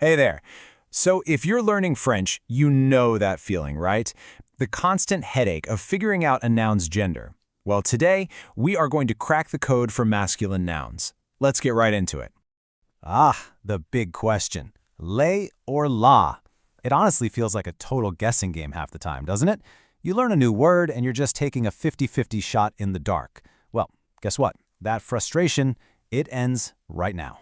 Hey there. So if you're learning French, you know that feeling, right? The constant headache of figuring out a noun's gender. Well, today, we are going to crack the code for masculine nouns. Let's get right into it. The big question. Les or la? It honestly feels like a total guessing game half the time, doesn't it? You learn a new word and you're just taking a 50-50 shot in the dark. Well, guess what? That frustration, it ends right now.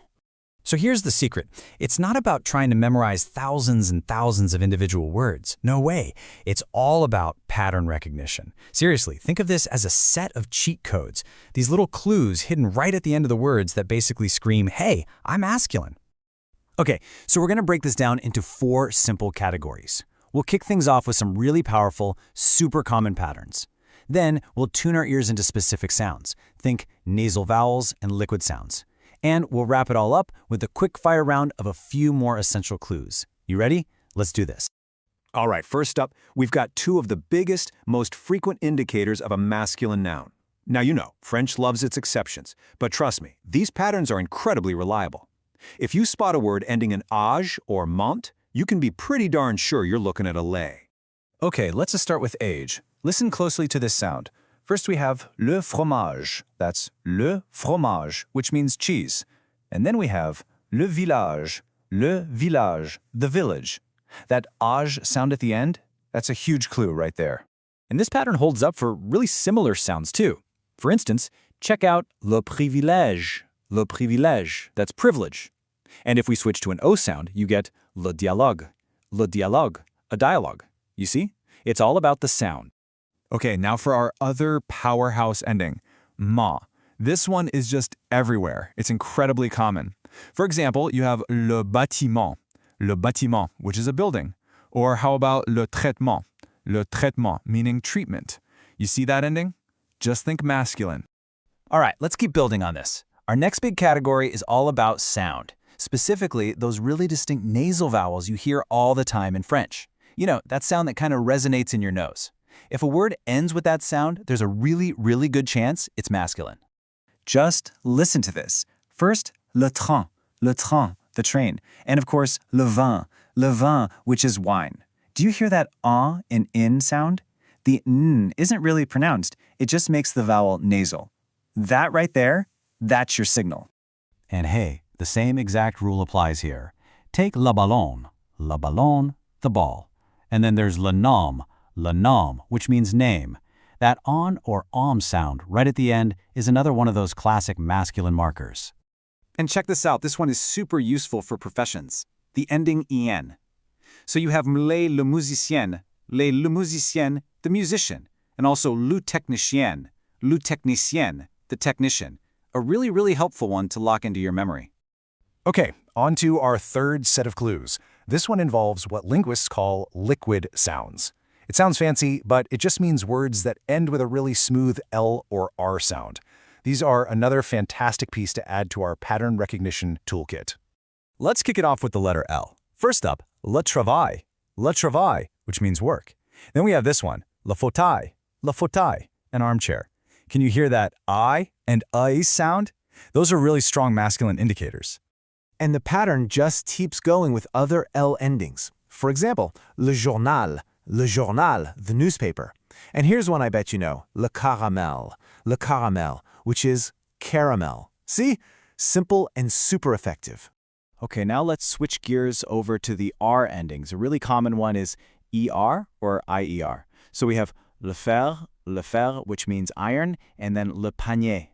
So here's the secret. It's not about trying to memorize thousands and thousands of individual words. No way. It's all about pattern recognition. Seriously, think of this as a set of cheat codes. These little clues hidden right at the end of the words that basically scream, hey, I'm masculine. Okay, so we're going to break this down into 4 simple categories. We'll kick things off with some really powerful, super common patterns. Then we'll tune our ears into specific sounds. Think nasal vowels and liquid sounds. And we'll wrap it all up with a quick fire round of a few more essential clues. You ready? Let's do this. All right, first up, we've got 2 of the biggest, most frequent indicators of a masculine noun. Now, you know, French loves its exceptions, but trust me, these patterns are incredibly reliable. If you spot a word ending in age or ment, you can be pretty darn sure you're looking at a lay. Okay, let's start with age. Listen closely to this sound. First we have le fromage. That's le fromage, which means cheese. And then we have le village, the village. That age sound at the end, that's a huge clue right there. And this pattern holds up for really similar sounds too. For instance, check out le privilège, that's privilege. And if we switch to an O sound, you get le dialogue, a dialogue. You see? It's all about the sound. Okay, now for our other powerhouse ending, ma. This one is just everywhere. It's incredibly common. For example, you have le bâtiment, which is a building. Or how about le traitement, meaning treatment. You see that ending? Just think masculine. All right, let's keep building on this. Our next big category is all about sound. Specifically, those really distinct nasal vowels you hear all the time in French. You know, that sound that kind of resonates in your nose. If a word ends with that sound, there's a really, really good chance it's masculine. Just listen to this. First, le train, the train. And of course, le vin, which is wine. Do you hear that and in sound? The n isn't really pronounced. It just makes the vowel nasal. That right there, that's your signal. And hey, the same exact rule applies here. Take le ballon, the ball. And then there's le nom, which means name. That on or sound right at the end is another one of those classic masculine markers. And check this out, this one is super useful for professions. The ending en. So you have le musicien, the musician, and also le technicien, the technician. A really, really helpful one to lock into your memory. Okay, on to our third set of clues. This one involves what linguists call liquid sounds. It sounds fancy, but it just means words that end with a really smooth L or R sound. These are another fantastic piece to add to our pattern recognition toolkit. Let's kick it off with the letter L. First up, le travail, which means work. Then we have this one, le fauteuil, an armchair. Can you hear that I and sound? Those are really strong masculine indicators. And the pattern just keeps going with other L endings. For example, le journal, the newspaper. And here's one I bet you know, le caramel, which is caramel. See? Simple and super effective. Okay, now let's switch gears over to the R endings. A really common one is ER or IER. So we have le fer, which means iron, and then le panier,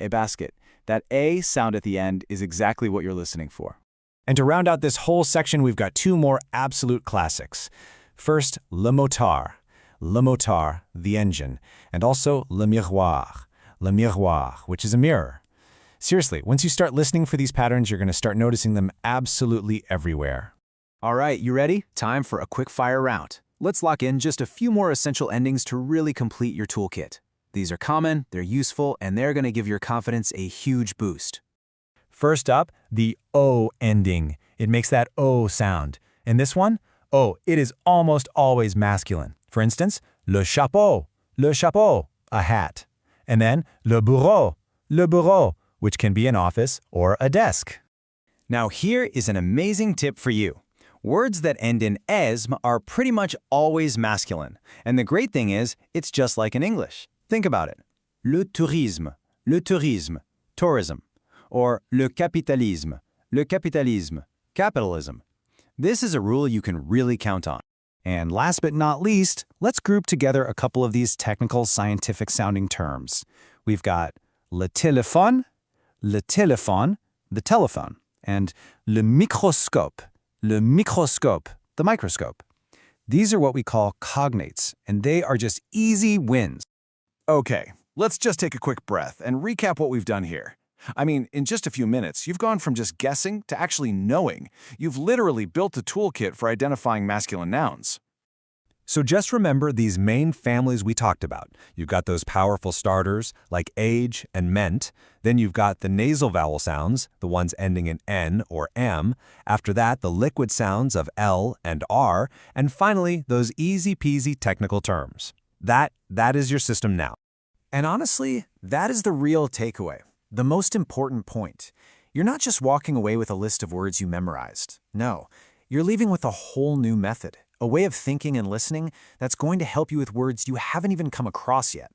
a basket. That A sound at the end is exactly what you're listening for. And to round out this whole section, we've got 2 more absolute classics. First, le motard, the engine, and also le miroir, which is a mirror. Seriously, once you start listening for these patterns, you're going to start noticing them absolutely everywhere. All right, you ready? Time for a quick fire round. Let's lock in just a few more essential endings to really complete your toolkit. These are common, they're useful, and they're going to give your confidence a huge boost. First up, the O ending. It makes that O sound. And this one? Oh, it is almost always masculine. For instance, le chapeau, a hat. And then le bureau, which can be an office or a desk. Now here is an amazing tip for you. Words that end in esme are pretty much always masculine. And the great thing is, it's just like in English. Think about it. Le tourisme, tourism. Or le capitalisme, capitalism. This is a rule you can really count on. And last but not least, let's group together a couple of these technical scientific sounding terms. We've got le téléphone, the telephone, and le microscope, the microscope. These are what we call cognates, and they are just easy wins. Okay, let's just take a quick breath and recap what we've done here. I mean, in just a few minutes, you've gone from just guessing to actually knowing. You've literally built a toolkit for identifying masculine nouns. So just remember these main families we talked about. You've got those powerful starters like age and ment. Then you've got the nasal vowel sounds, the ones ending in N or M. After that, the liquid sounds of L and R. And finally, those easy-peasy technical terms. That is your system now. And honestly, that is the real takeaway, the most important point. You're not just walking away with a list of words you memorized. No, you're leaving with a whole new method, a way of thinking and listening that's going to help you with words you haven't even come across yet.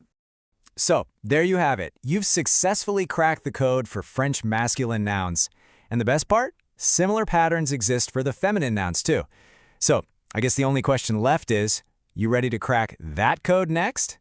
So, there you have it. You've successfully cracked the code for French masculine nouns. And the best part? Similar patterns exist for the feminine nouns too. So, I guess the only question left is, you ready to crack that code next?